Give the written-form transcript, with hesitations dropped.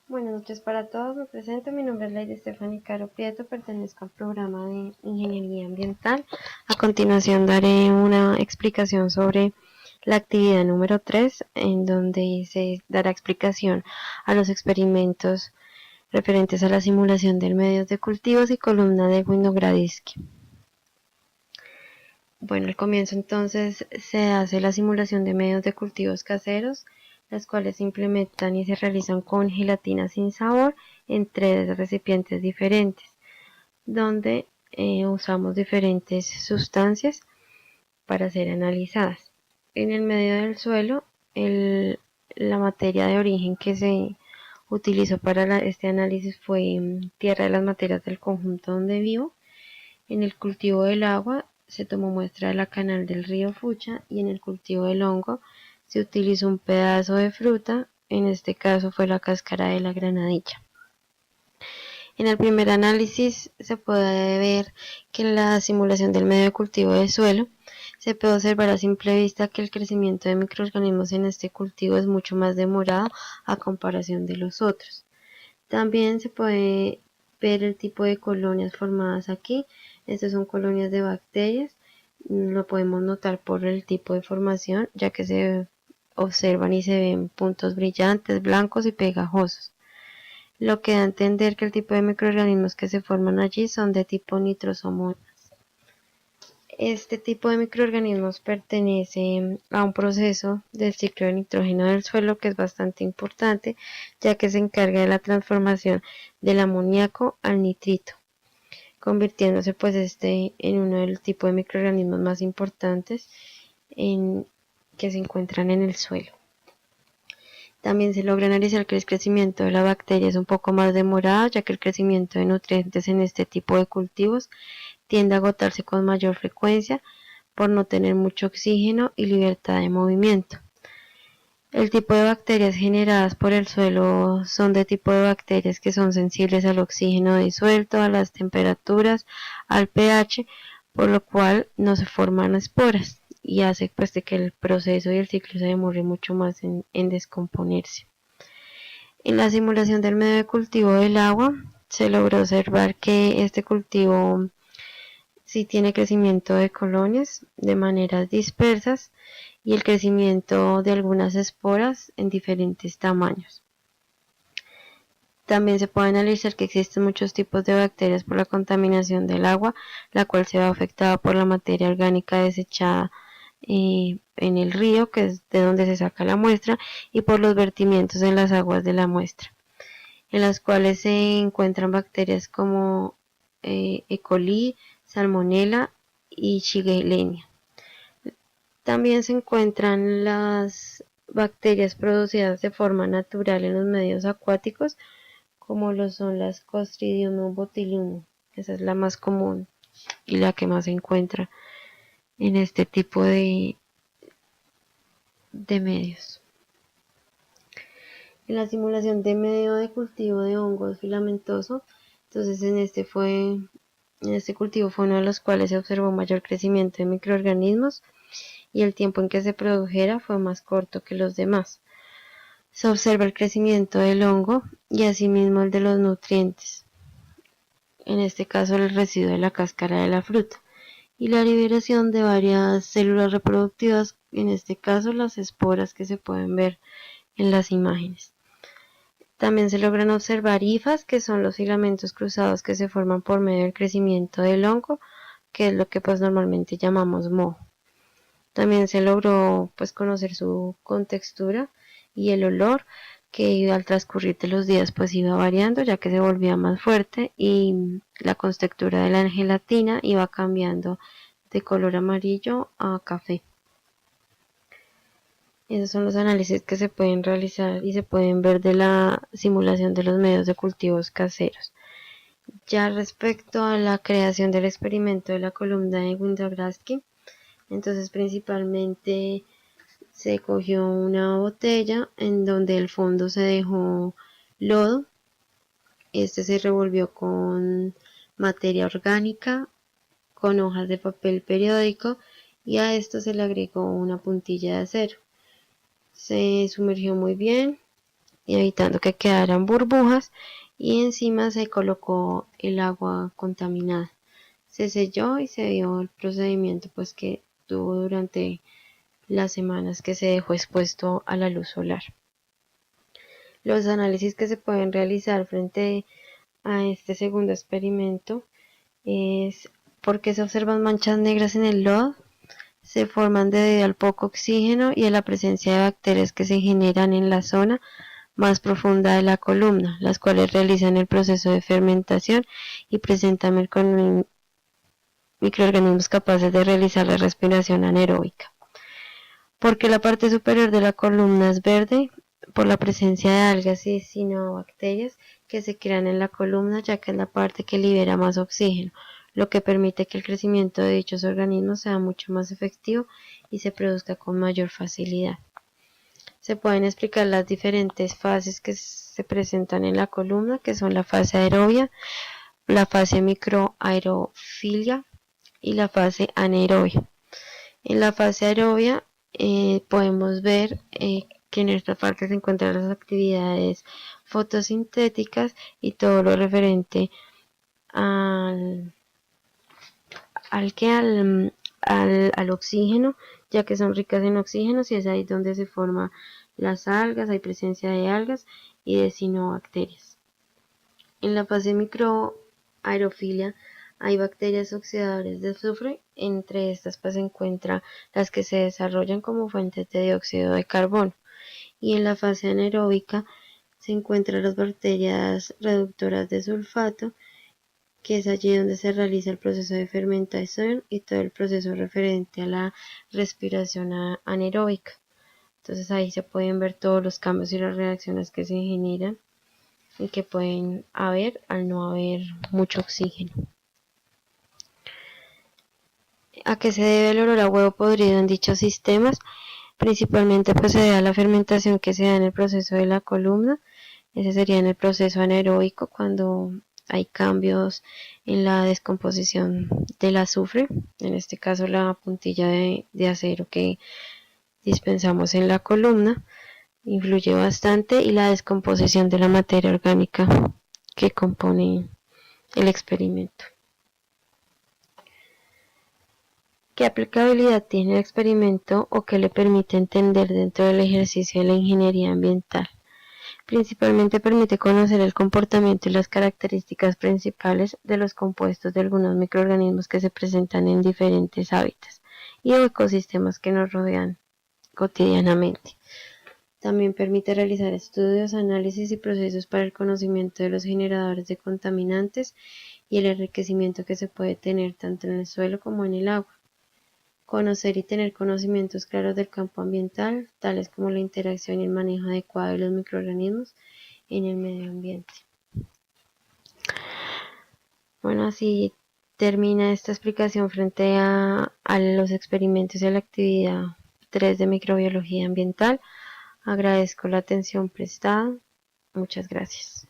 Buenas noches para todos, me presento, mi nombre es Lady Stephanie Caro Prieto, pertenezco al programa de Ingeniería Ambiental. A continuación daré una explicación sobre la actividad número 3, en donde se dará explicación a los experimentos referentes a la simulación del medios de cultivos y columna de Winogradsky. Bueno, al comienzo entonces se hace la simulación de medios de cultivos caseros, las cuales se implementan y se realizan con gelatina sin sabor en 3 recipientes diferentes, donde usamos diferentes sustancias para ser analizadas. En el medio del suelo, la materia de origen que se utilizó para este análisis fue tierra de las materias del conjunto donde vivo. En el cultivo del agua se tomó muestra de la canal del río Fucha y en el cultivo del hongo se utilizó un pedazo de fruta, en este caso fue la cáscara de la granadilla. En el primer análisis se puede ver que en la simulación del medio de cultivo del suelo se puede observar a simple vista que el crecimiento de microorganismos en este cultivo es mucho más demorado a comparación de los otros. También se puede ver el tipo de colonias formadas aquí. Estas son colonias de bacterias. Lo podemos notar por el tipo de formación, ya que se observan y se ven puntos brillantes, blancos y pegajosos, lo que da a entender que el tipo de microorganismos que se forman allí son de tipo nitrosomonas. Este tipo de microorganismos pertenece a un proceso del ciclo de nitrógeno del suelo que es bastante importante, ya que se encarga de la transformación del amoníaco al nitrito, convirtiéndose pues en uno del tipo de microorganismos más importantes que se encuentran en el suelo. También se logra analizar que el crecimiento de la bacteria es un poco más demorado, ya que el crecimiento de nutrientes en este tipo de cultivos tiende a agotarse con mayor frecuencia por no tener mucho oxígeno y libertad de movimiento. El tipo de bacterias generadas por el suelo son de tipo de bacterias que son sensibles al oxígeno disuelto, a las temperaturas, al pH, por lo cual no se forman esporas y hace pues de que el proceso y el ciclo se demore mucho más en descomponerse. En la simulación del medio de cultivo del agua se logró observar que este cultivo sí tiene crecimiento de colonias de maneras dispersas y el crecimiento de algunas esporas en diferentes tamaños. También se puede analizar que existen muchos tipos de bacterias por la contaminación del agua, la cual se ve afectada por la materia orgánica desechada en el río, que es de donde se saca la muestra, y por los vertimientos en las aguas de la muestra, en las cuales se encuentran bacterias como E. coli, Salmonella y Shigellenia. También se encuentran las bacterias producidas de forma natural en los medios acuáticos, como lo son las Clostridium botulinum. Esa es la más común y la que más se encuentra en este tipo de medios. En la simulación de medio de cultivo de hongos filamentoso, entonces en este cultivo fue uno de los cuales se observó mayor crecimiento de microorganismos y el tiempo en que se produjera fue más corto que los demás. Se observa el crecimiento del hongo y asimismo el de los nutrientes, en este caso el residuo de la cáscara de la fruta, y la liberación de varias células reproductivas, en este caso las esporas que se pueden ver en las imágenes. También se logran observar hifas, que son los filamentos cruzados que se forman por medio del crecimiento del hongo, que es lo que pues normalmente llamamos moho. También se logró pues conocer su contextura y el olor, que al transcurrir de los días pues iba variando, ya que se volvía más fuerte, y la contextura de la gelatina iba cambiando de color amarillo a café. Esos son los análisis que se pueden realizar y se pueden ver de la simulación de los medios de cultivos caseros. Ya respecto a la creación del experimento de la columna de Winogradsky, entonces principalmente se cogió una botella en donde el fondo se dejó lodo, este se revolvió con materia orgánica, con hojas de papel periódico y a esto se le agregó una puntilla de acero. Se sumergió muy bien, y evitando que quedaran burbujas, y encima se colocó el agua contaminada. Se selló y se vio el procedimiento pues que tuvo durante las semanas que se dejó expuesto a la luz solar. Los análisis que se pueden realizar frente a este segundo experimento es porque se observan manchas negras en el lodo. Se forman debido al poco oxígeno y a la presencia de bacterias que se generan en la zona más profunda de la columna, las cuales realizan el proceso de fermentación y presentan microorganismos capaces de realizar la respiración anaeróbica. Porque la parte superior de la columna es verde, por la presencia de algas y cianobacterias que se crean en la columna, ya que es la parte que libera más oxígeno, lo que permite que el crecimiento de dichos organismos sea mucho más efectivo y se produzca con mayor facilidad. Se pueden explicar las diferentes fases que se presentan en la columna, que son la fase aerobia, la fase microaerofilia y la fase anaerobia. En la fase aerobia podemos ver que en esta parte se encuentran las actividades fotosintéticas y todo lo referente al oxígeno, ya que son ricas en oxígeno y es ahí donde se forman las algas, hay presencia de algas y de cianobacterias. En la fase microaerofilia hay bacterias oxidadoras de azufre, entre estas pues se encuentran las que se desarrollan como fuentes de dióxido de carbono, y en la fase anaeróbica se encuentran las bacterias reductoras de sulfato, que es allí donde se realiza el proceso de fermentación y todo el proceso referente a la respiración anaeróbica. Entonces ahí se pueden ver todos los cambios y las reacciones que se generan y que pueden haber al no haber mucho oxígeno. ¿A qué se debe el olor a huevo podrido en dichos sistemas? Principalmente pues se debe a la fermentación que se da en el proceso de la columna. Ese sería en el proceso anaeróbico, cuando hay cambios en la descomposición del azufre, en este caso la puntilla de acero que dispensamos en la columna, influye bastante, y la descomposición de la materia orgánica que compone el experimento. ¿Qué aplicabilidad tiene el experimento o qué le permite entender dentro del ejercicio de la ingeniería ambiental? Principalmente permite conocer el comportamiento y las características principales de los compuestos de algunos microorganismos que se presentan en diferentes hábitats y ecosistemas que nos rodean cotidianamente. También permite realizar estudios, análisis y procesos para el conocimiento de los generadores de contaminantes y el enriquecimiento que se puede tener tanto en el suelo como en el agua. Conocer y tener conocimientos claros del campo ambiental, tales como la interacción y el manejo adecuado de los microorganismos en el medio ambiente. Bueno, así termina esta explicación frente a los experimentos y a la actividad 3 de microbiología ambiental. Agradezco la atención prestada. Muchas gracias.